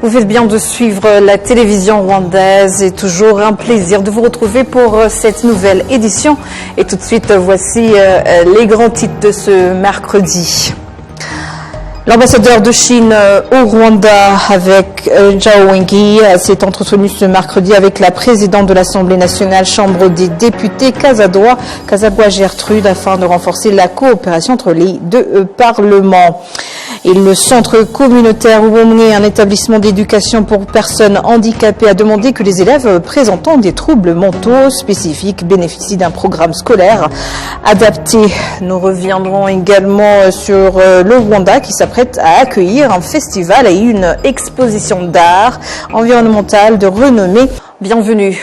Vous faites bien de suivre la télévision rwandaise et toujours un plaisir de vous retrouver pour cette nouvelle édition. Et tout de suite, voici les grands titres de ce mercredi. L'ambassadeur de Chine au Rwanda avec Zhao Wengi s'est entretenu ce mercredi avec la présidente de l'Assemblée nationale, Chambre des députés, Kazagwa Gertrude, afin de renforcer la coopération entre les deux parlements. Et le centre communautaire Ubumwe, un établissement d'éducation pour personnes handicapées, a demandé que les élèves présentant des troubles mentaux spécifiques bénéficient d'un programme scolaire adapté. Nous reviendrons également sur le Rwanda qui s'apprête à accueillir un festival et une exposition d'art environnemental de renommée. Bienvenue.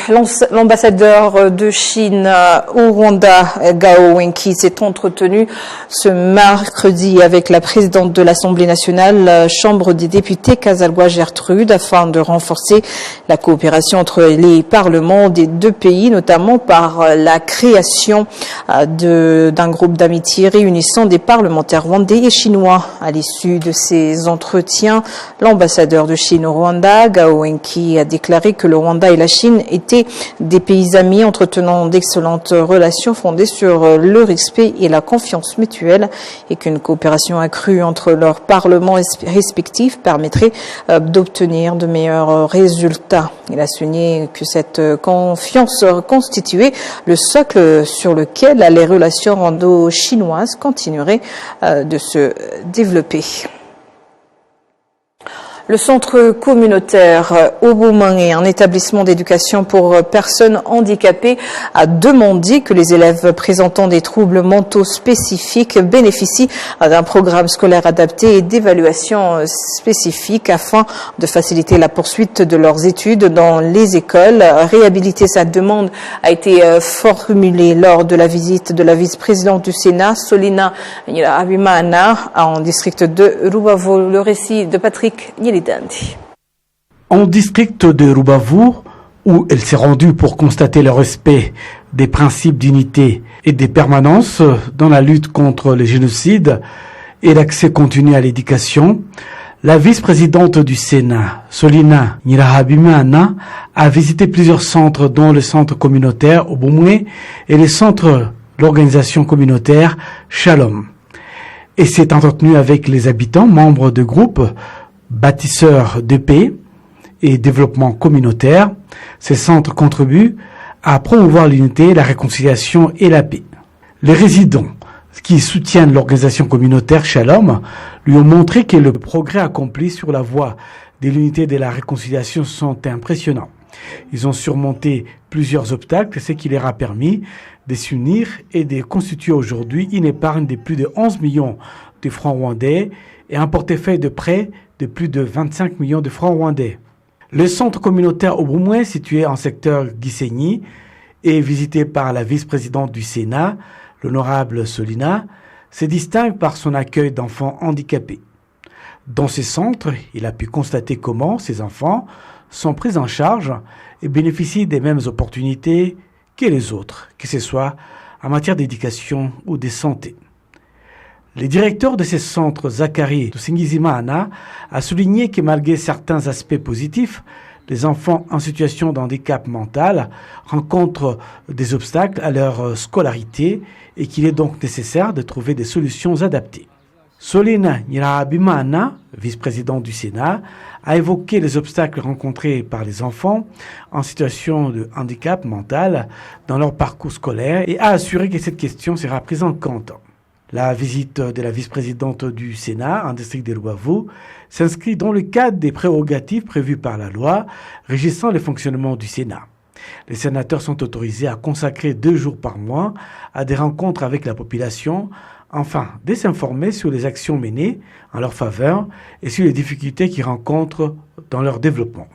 L'ambassadeur de Chine au Rwanda, Zhao Wengi, s'est entretenu ce mercredi avec la présidente de l'Assemblée nationale, Chambre des députés, Kazagwa Gertrude, afin de renforcer la coopération entre les parlements des deux pays, notamment par la création d'un groupe d'amitié réunissant des parlementaires rwandais et chinois. À l'issue de ces entretiens, l'ambassadeur de Chine au Rwanda, Zhao Wengi, a déclaré que le Rwanda et la Chine étaient des pays amis entretenant d'excellentes relations fondées sur le respect et la confiance mutuelle et qu'une coopération accrue entre leurs parlements respectifs permettrait d'obtenir de meilleurs résultats. Il a souligné que cette confiance constituait le socle sur lequel les relations rwando-chinoises continueraient de se développer. Le centre communautaire Ubumwe, un établissement d'éducation pour personnes handicapées, a demandé que les élèves présentant des troubles mentaux spécifiques bénéficient d'un programme scolaire adapté et d'évaluation spécifique afin de faciliter la poursuite de leurs études dans les écoles. Réhabiliter sa demande a été formulée lors de la visite de la vice-présidente du Sénat, Solina Nyirahabimana, en district de Rubavu. Le récit de Patrick Nyilidandi. En district de Rubavu, où elle s'est rendue pour constater le respect des principes d'unité et des permanences dans la lutte contre le génocide et l'accès continu à l'éducation, la vice-présidente du Sénat, Solina Nyirahabimana, a visité plusieurs centres dont le centre communautaire Ubumwe et le centre de l'organisation communautaire Shalom, et s'est entretenue avec les habitants membres de groupes bâtisseurs de paix et développement communautaire. Ces centres contribuent à promouvoir l'unité, la réconciliation et la paix. Les résidents qui soutiennent l'organisation communautaire Shalom lui ont montré que le progrès accompli sur la voie de l'unité et de la réconciliation sont impressionnants. Ils ont surmonté plusieurs obstacles, ce qui leur a permis de s'unir et de constituer aujourd'hui une épargne de plus de 11 millions de francs rwandais et un portefeuille de prêts de plus de 25 millions de francs rwandais. Le centre communautaire Ubumwe, situé en secteur Gisenyi, et visité par la vice-présidente du Sénat, l'honorable Solina, se distingue par son accueil d'enfants handicapés. Dans ce centre, il a pu constater comment ces enfants sont pris en charge et bénéficient des mêmes opportunités que les autres, que ce soit en matière d'éducation ou de santé. Le directeur de ces centres, Zachary Tusingizimana, a souligné que malgré certains aspects positifs, les enfants en situation de handicap mental rencontrent des obstacles à leur scolarité et qu'il est donc nécessaire de trouver des solutions adaptées. Solina Nyirahabimana, vice-présidente du Sénat, a évoqué les obstacles rencontrés par les enfants en situation de handicap mental dans leur parcours scolaire et a assuré que cette question sera prise en compte. La visite de la vice-présidente du Sénat en district de Rubavu s'inscrit dans le cadre des prérogatives prévues par la loi régissant le fonctionnement du Sénat. Les sénateurs sont autorisés à consacrer 2 jours par mois à des rencontres avec la population, afin de s'informer sur les actions menées en leur faveur et sur les difficultés qu'ils rencontrent dans leur développement.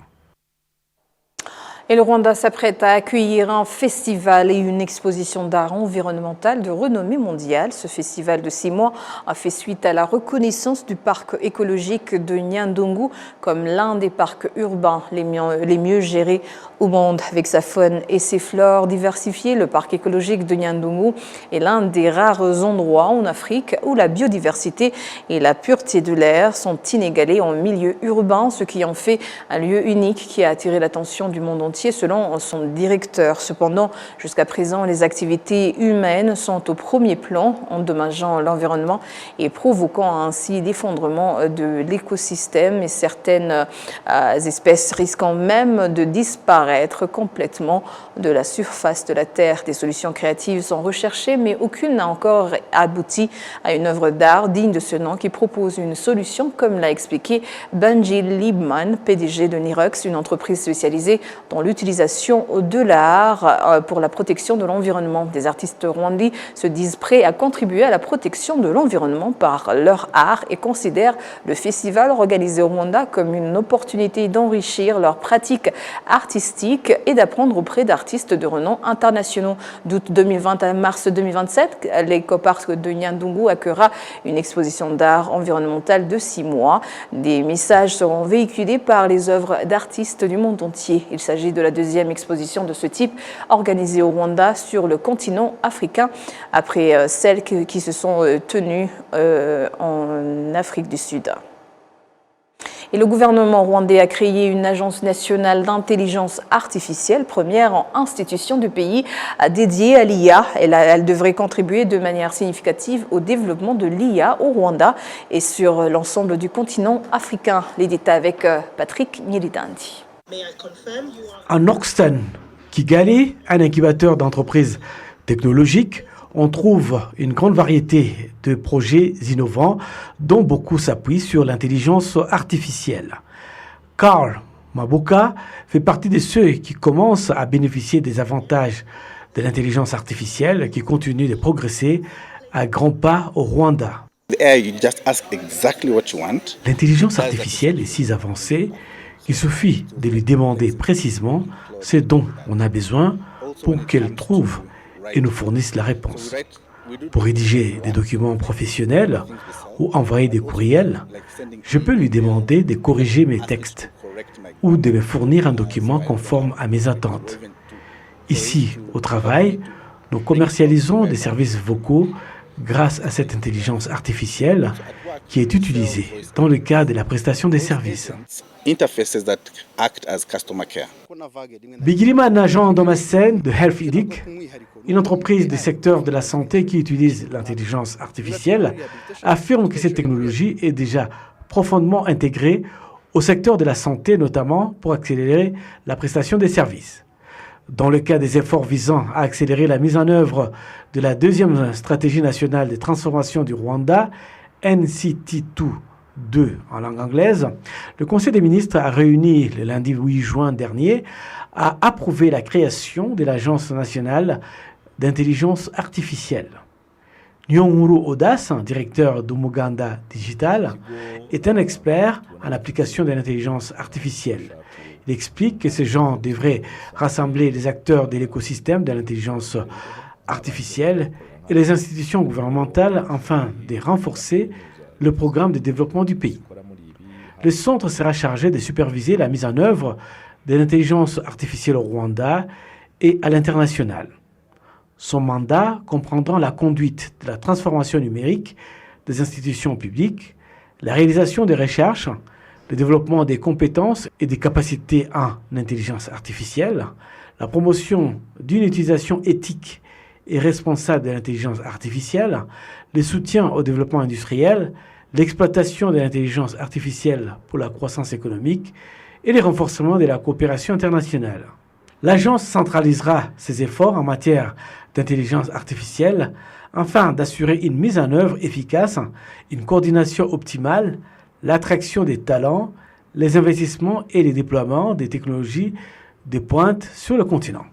Et le Rwanda s'apprête à accueillir un festival et une exposition d'art environnemental de renommée mondiale. Ce festival de 6 mois a fait suite à la reconnaissance du parc écologique de Nyandungu comme l'un des parcs urbains les mieux gérés au monde. Avec sa faune et ses flores diversifiées, le parc écologique de Nyandungu est l'un des rares endroits en Afrique où la biodiversité et la pureté de l'air sont inégalées en milieu urbain, ce qui en fait un lieu unique qui a attiré l'attention du monde entier selon son directeur. Cependant, jusqu'à présent, les activités humaines sont au premier plan, endommageant l'environnement et provoquant ainsi l'effondrement de l'écosystème et certaines espèces risquant même de disparaître complètement de la surface de la Terre. Des solutions créatives sont recherchées, mais aucune n'a encore abouti à une œuvre d'art digne de ce nom qui propose une solution, comme l'a expliqué Benji Liebman, PDG de Nirox, une entreprise spécialisée dans l'utilisation de l'art pour la protection de l'environnement. Des artistes rwandais se disent prêts à contribuer à la protection de l'environnement par leur art et considèrent le festival organisé au Rwanda comme une opportunité d'enrichir leurs pratiques artistiques et d'apprendre auprès d'artistes de renom internationaux. D'août 2020 à mars 2027, l'écoparc de Nyandungu accueillera une exposition d'art environnemental de 6 mois. Des messages seront véhiculés par les œuvres d'artistes du monde entier. Il s'agit de la deuxième exposition de ce type organisée au Rwanda sur le continent africain, après celles qui se sont tenues en Afrique du Sud. Et le gouvernement rwandais a créé une agence nationale d'intelligence artificielle, première institution du pays dédiée à l'IA. Elle devrait contribuer de manière significative au développement de l'IA au Rwanda et sur l'ensemble du continent africain. Les détails avec Patrick Nyelidandi. En Orkston, Kigali, un incubateur d'entreprises technologiques, on trouve une grande variété de projets innovants dont beaucoup s'appuient sur l'intelligence artificielle. Karl Mabuka fait partie de ceux qui commencent à bénéficier des avantages de l'intelligence artificielle qui continue de progresser à grands pas au Rwanda. L'intelligence artificielle est si avancée qu'il suffit de lui demander précisément ce dont on a besoin pour qu'elle trouve et nous fournisse la réponse. Pour rédiger des documents professionnels ou envoyer des courriels, je peux lui demander de corriger mes textes ou de me fournir un document conforme à mes attentes. Ici, au travail, nous commercialisons des services vocaux grâce à cette intelligence artificielle qui est utilisée dans le cadre de la prestation des services. Bigirima Najan Domasen de HealthEdic, une entreprise du secteur de la santé qui utilise l'intelligence artificielle, affirme que cette technologie est déjà profondément intégrée au secteur de la santé, notamment pour accélérer la prestation des services. Dans le cas des efforts visant à accélérer la mise en œuvre de la deuxième stratégie nationale de transformation du Rwanda, NCT2 en langue anglaise, le Conseil des ministres a réuni le lundi 8 juin dernier a approuvé la création de l'Agence nationale d'intelligence artificielle. Nyonguru Odas, directeur d'Umuganda Digital, est un expert en application de l'intelligence artificielle. Il explique que ces gens devraient rassembler les acteurs de l'écosystème de l'intelligence artificielle et les institutions gouvernementales afin de renforcer le programme de développement du pays. Le centre sera chargé de superviser la mise en œuvre de l'intelligence artificielle au Rwanda et à l'international. Son mandat comprendra la conduite de la transformation numérique des institutions publiques, la réalisation des recherches, le développement des compétences et des capacités en intelligence artificielle, la promotion d'une utilisation éthique et responsable de l'intelligence artificielle, le soutien au développement industriel, l'exploitation de l'intelligence artificielle pour la croissance économique et le renforcement de la coopération internationale. L'agence centralisera ses efforts en matière d'intelligence artificielle afin d'assurer une mise en œuvre efficace, une coordination optimale, l'attraction des talents, les investissements et les déploiements des technologies de pointe sur le continent.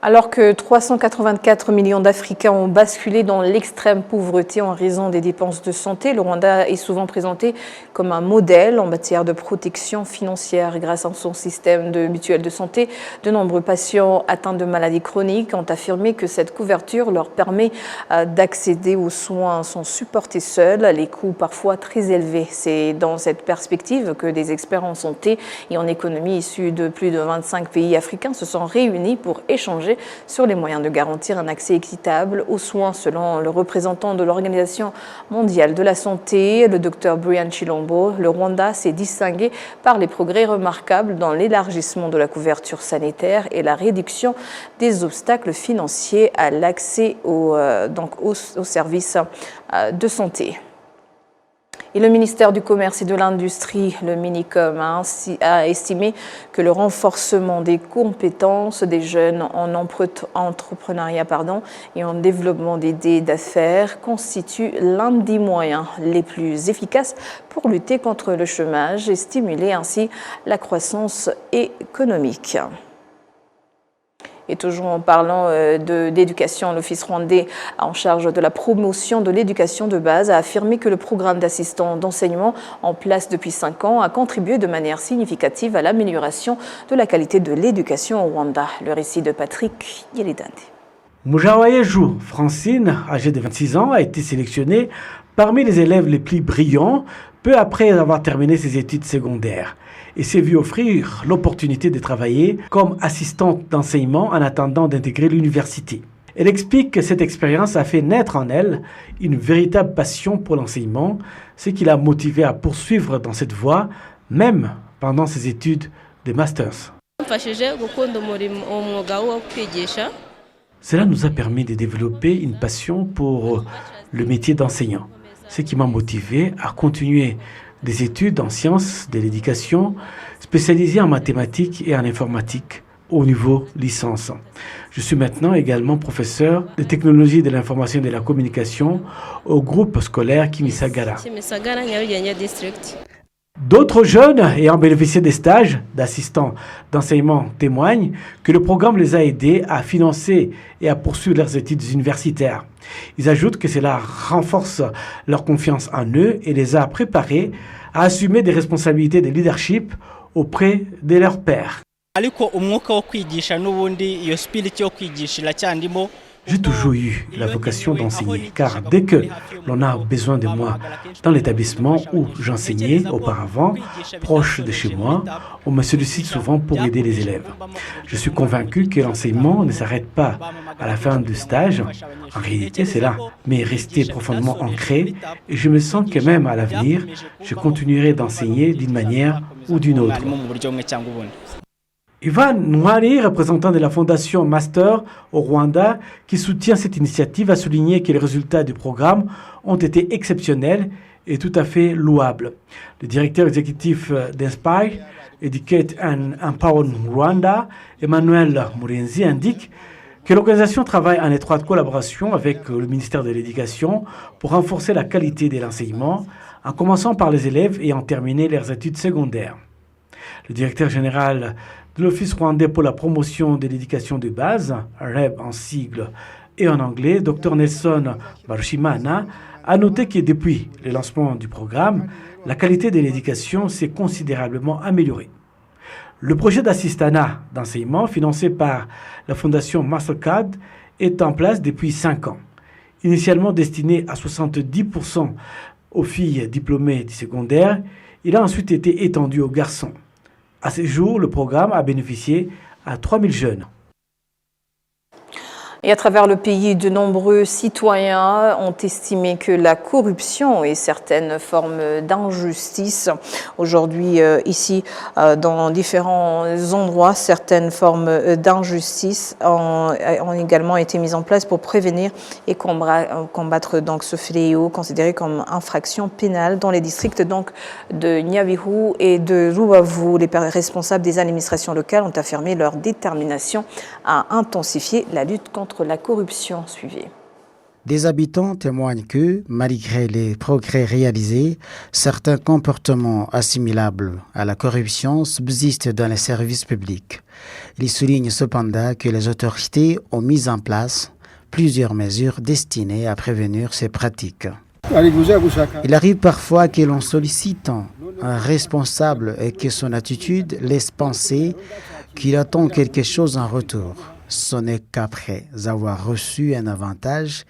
Alors que 384 millions d'Africains ont basculé dans l'extrême pauvreté en raison des dépenses de santé, le Rwanda est souvent présenté comme un modèle en matière de protection financière. Grâce à son système de mutuelle de santé, de nombreux patients atteints de maladies chroniques ont affirmé que cette couverture leur permet d'accéder aux soins sans supporter seuls, les coûts parfois très élevés. C'est dans cette perspective que des experts en santé et en économie issus de plus de 25 pays africains se sont réunis pour échanger sur les moyens de garantir un accès équitable aux soins. Selon le représentant de l'Organisation mondiale de la santé, le Dr Brian Chilombo, le Rwanda s'est distingué par les progrès remarquables dans l'élargissement de la couverture sanitaire et la réduction des obstacles financiers à l'accès aux services de santé. Et le ministère du Commerce et de l'Industrie, le MINICOM, a estimé que le renforcement des compétences des jeunes en entrepreneuriat et en développement d'idées d'affaires constitue l'un des moyens les plus efficaces pour lutter contre le chômage et stimuler ainsi la croissance économique. Et toujours en parlant d'éducation, l'Office rwandais en charge de la promotion de l'éducation de base a affirmé que le programme d'assistant d'enseignement en place depuis 5 ans a contribué de manière significative à l'amélioration de la qualité de l'éducation au Rwanda. Le récit de Patrick Yelidande. Mujawayeju Francine, âgée de 26 ans, a été sélectionnée parmi les élèves les plus brillants peu après avoir terminé ses études secondaires et s'est vue offrir l'opportunité de travailler comme assistante d'enseignement en attendant d'intégrer l'université. Elle explique que cette expérience a fait naître en elle une véritable passion pour l'enseignement, ce qui l'a motivée à poursuivre dans cette voie, même pendant ses études de masters. Cela nous a permis de développer une passion pour le métier d'enseignant, ce qui m'a motivé à continuer des études en sciences de l'éducation spécialisées en mathématiques et en informatique au niveau licence. Je suis maintenant également professeur de technologie de l'information et de la communication au groupe scolaire Kimisagara. D'autres jeunes ayant bénéficié des stages d'assistants d'enseignement témoignent que le programme les a aidés à financer et à poursuivre leurs études universitaires. Ils ajoutent que cela renforce leur confiance en eux et les a préparés à assumer des responsabilités de leadership auprès de leurs pairs. J'ai toujours eu la vocation d'enseigner, car dès que l'on a besoin de moi dans l'établissement où j'enseignais auparavant, proche de chez moi, on me sollicite souvent pour aider les élèves. Je suis convaincu que l'enseignement ne s'arrête pas à la fin du stage. En réalité, c'est là, mais resté profondément ancré, et je me sens que même à l'avenir, je continuerai d'enseigner d'une manière ou d'une autre. Ivan Nwari, représentant de la fondation Master au Rwanda, qui soutient cette initiative, a souligné que les résultats du programme ont été exceptionnels et tout à fait louables. Le directeur exécutif d'Inspire, Educate and Empower Rwanda, Emmanuel Murenzi, indique que l'organisation travaille en étroite collaboration avec le ministère de l'Éducation pour renforcer la qualité de l'enseignement, en commençant par les élèves ayant terminé leurs études secondaires. Le directeur général de l'Office rwandais pour la promotion de l'éducation de base, REB en sigle et en anglais, Dr Nelson Barushimana, a noté que depuis le lancement du programme, la qualité de l'éducation s'est considérablement améliorée. Le projet d'assistanat d'enseignement financé par la fondation Mastercard est en place depuis 5 ans. Initialement destiné à 70% aux filles diplômées du secondaire, il a ensuite été étendu aux garçons. À ce jour, le programme a bénéficié à 3000 jeunes. Et à travers le pays, de nombreux citoyens ont estimé que la corruption et certaines formes d'injustice, aujourd'hui ici dans différents endroits, certaines formes d'injustice ont également été mises en place pour prévenir et combattre donc ce fléau considéré comme infraction pénale dans les districts donc de Nyabihu et de Rubavu. Les responsables des administrations locales ont affirmé leur détermination à intensifier la lutte contre la corruption. Suivez. Des habitants témoignent que, malgré les progrès réalisés, certains comportements assimilables à la corruption subsistent dans les services publics. Ils soulignent cependant que les autorités ont mis en place plusieurs mesures destinées à prévenir ces pratiques. Il arrive parfois que l'on sollicite un responsable et que son attitude laisse penser qu'il attend quelque chose en retour. Ce n'est qu'après avoir reçu un avantage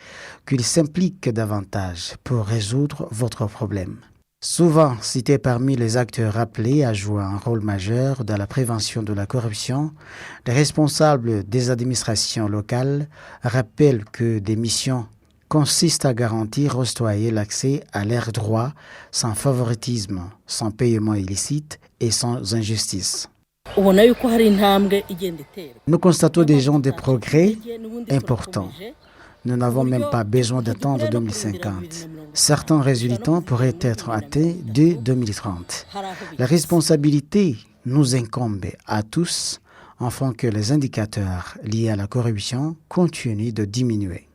qu'il s'implique davantage pour résoudre votre problème. Souvent cité parmi les acteurs appelés à jouer un rôle majeur dans la prévention de la corruption, les responsables des administrations locales rappellent que des missions consistent à garantir aux citoyens l'accès à leurs droits sans favoritisme, sans paiement illicite et sans injustice. Nous constatons déjà des progrès importants. Nous n'avons même pas besoin d'attendre 2050. Certains résultats pourraient être atteints dès 2030. La responsabilité nous incombe à tous afin que les indicateurs liés à la corruption continuent de diminuer.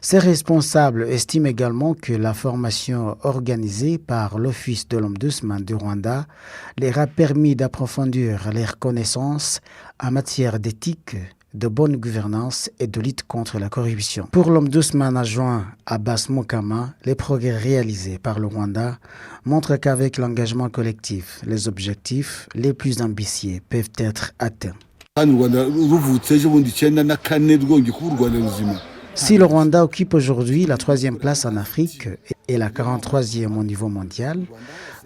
Ces responsables estiment également que la formation organisée par l'Office de l'Ombudsman du Rwanda leur a permis d'approfondir leurs connaissances en matière d'éthique, de bonne gouvernance et de lutte contre la corruption. Pour l'Ombudsman adjoint Abbas Mukama, les progrès réalisés par le Rwanda montrent qu'avec l'engagement collectif, les objectifs les plus ambitieux peuvent être atteints. Si le Rwanda occupe aujourd'hui la 3e place en Afrique et la 43e au niveau mondial,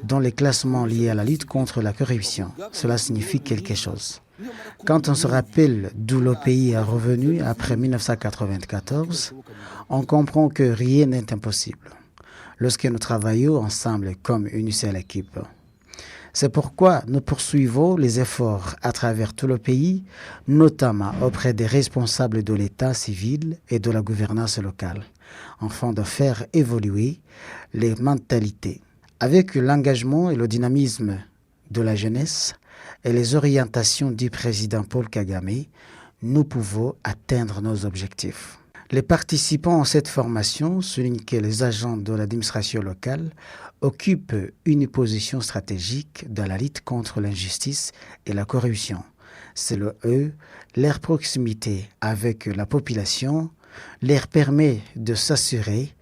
dans les classements liés à la lutte contre la corruption, cela signifie quelque chose. Quand on se rappelle d'où le pays est revenu après 1994, on comprend que rien n'est impossible lorsque nous travaillons ensemble comme une seule équipe. C'est pourquoi nous poursuivons les efforts à travers tout le pays, notamment auprès des responsables de l'État civil et de la gouvernance locale, afin de faire évoluer les mentalités. Avec l'engagement et le dynamisme de la jeunesse et les orientations du président Paul Kagame, nous pouvons atteindre nos objectifs. Les participants à cette formation soulignent que les agents de l'administration locale occupent une stratégique dans la lutte contre l'injustice et la corruption. Selon eux, leur proximité avec la population leur permet de s'assurer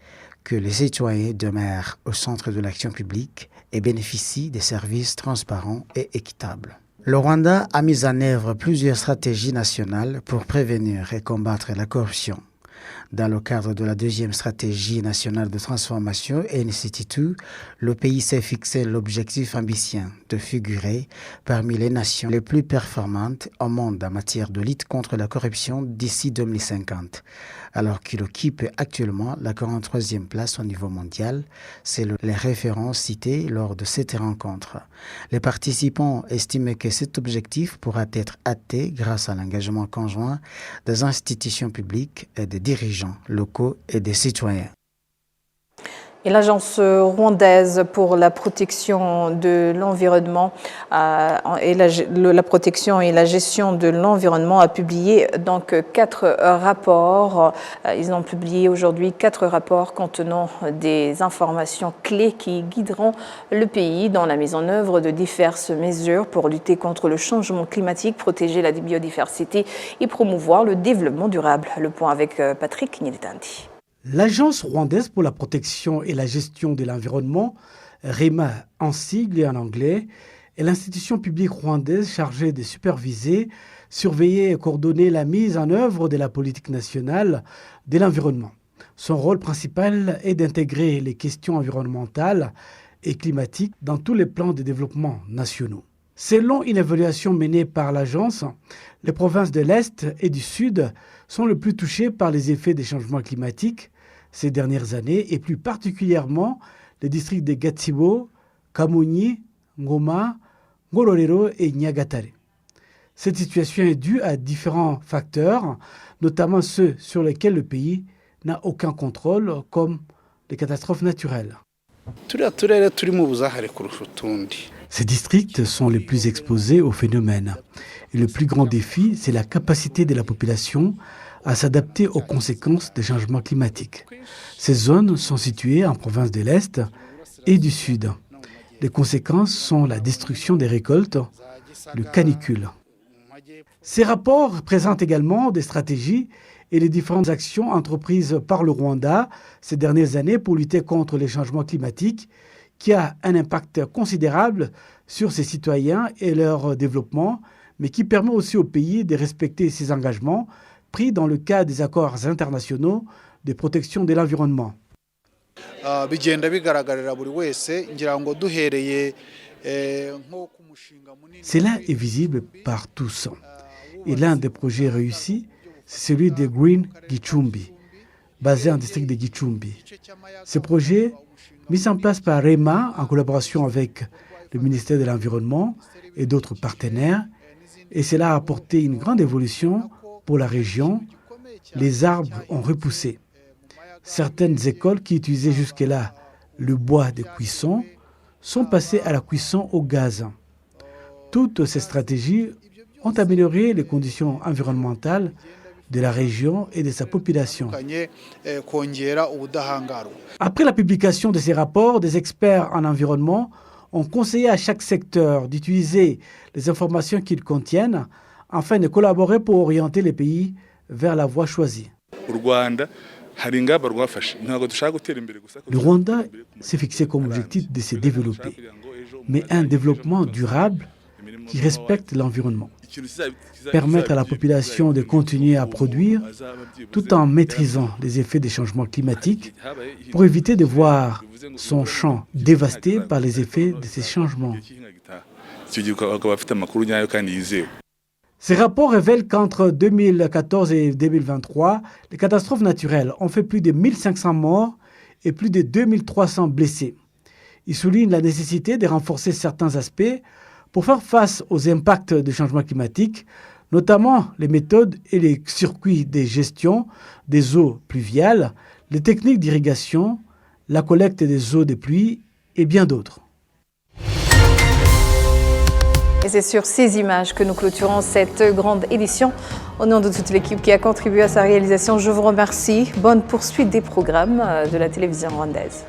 que les citoyens demeurent au centre de l'action publique et bénéficient des services transparents et équitables. Le Rwanda a mis en œuvre plusieurs stratégies nationales pour prévenir et combattre la corruption. Dans le cadre de la 2e stratégie nationale de transformation NCT2, le pays s'est fixé l'objectif ambitieux de figurer parmi les nations les plus performantes au monde en matière de lutte contre la corruption d'ici 2050, alors qu'il occupe actuellement la 43e place au niveau mondial, selon les références citées lors de cette rencontre. Les participants estiment que cet objectif pourra être atteint grâce à l'engagement conjoint des institutions publiques et des dirigeants locaux et des citoyens. Et l'Agence rwandaise pour la protection de l'environnement et la protection et la gestion de l'environnement a publié donc 4 rapports. Ils ont publié aujourd'hui 4 rapports contenant des informations clés qui guideront le pays dans la mise en œuvre de diverses mesures pour lutter contre le changement climatique, protéger la biodiversité et promouvoir le développement durable. Le point avec Patrick Niletandi. L'Agence rwandaise pour la protection et la gestion de l'environnement, REMA en sigle et en anglais, est l'institution publique rwandaise chargée de superviser, surveiller et coordonner la mise en œuvre de la politique nationale de l'environnement. Son rôle principal est d'intégrer les questions environnementales et climatiques dans tous les plans de développement nationaux. Selon une évaluation menée par l'agence, les provinces de l'Est et du Sud sont les plus touchées par les effets des changements climatiques ces dernières années, et plus particulièrement les districts de Gatsibo, Kamonyi, Ngoma, Ngororero et Nyagatare. Cette situation est due à différents facteurs, notamment ceux sur lesquels le pays n'a aucun contrôle, comme les catastrophes naturelles. Ces districts sont les plus exposés au phénomène. Et le plus grand défi, c'est la capacité de la population à s'adapter aux conséquences des changements climatiques. Ces zones sont situées en province de l'Est et du Sud. Les conséquences sont la destruction des récoltes, le canicule. Ces rapports présentent également des stratégies et les différentes actions entreprises par le Rwanda ces dernières années pour lutter contre les changements climatiques, qui a un impact considérable sur ses citoyens et leur développement, mais qui permet aussi au pays de respecter ses engagements pris dans le cadre des accords internationaux de protection de l'environnement. Cela est visible par tous. Et l'un des projets réussis, c'est celui de Green Gicumbi, basé en district de Gicumbi. Ce projet, mis en place par REMA en collaboration avec le ministère de l'Environnement et d'autres partenaires, et cela a apporté une grande évolution pour la région. Les arbres ont repoussé. Certaines écoles qui utilisaient jusque-là le bois de cuisson sont passées à la cuisson au gaz. Toutes ces stratégies ont amélioré les conditions environnementales de la région et de sa population. Après la publication de ces rapports, des experts en environnement ont conseillé à chaque secteur d'utiliser les informations qu'ils contiennent afin de collaborer pour orienter les pays vers la voie choisie. Le Rwanda s'est fixé comme objectif de se développer, mais un développement durable qui respecte l'environnement. Permettre à la population de continuer à produire tout en maîtrisant les effets des changements climatiques pour éviter de voir son champ dévasté par les effets de ces changements. Ces rapports révèlent qu'entre 2014 et 2023, les catastrophes naturelles ont fait plus de 1500 morts et plus de 2300 blessés. Ils soulignent la nécessité de renforcer certains aspects pour faire face aux impacts du changement climatique, notamment les méthodes et les circuits de gestion des eaux pluviales, les techniques d'irrigation, la collecte des eaux de pluie et bien d'autres. Et c'est sur ces images que nous clôturons cette grande édition. Au nom de toute l'équipe qui a contribué à sa réalisation, je vous remercie. Bonne poursuite des programmes de la télévision rwandaise.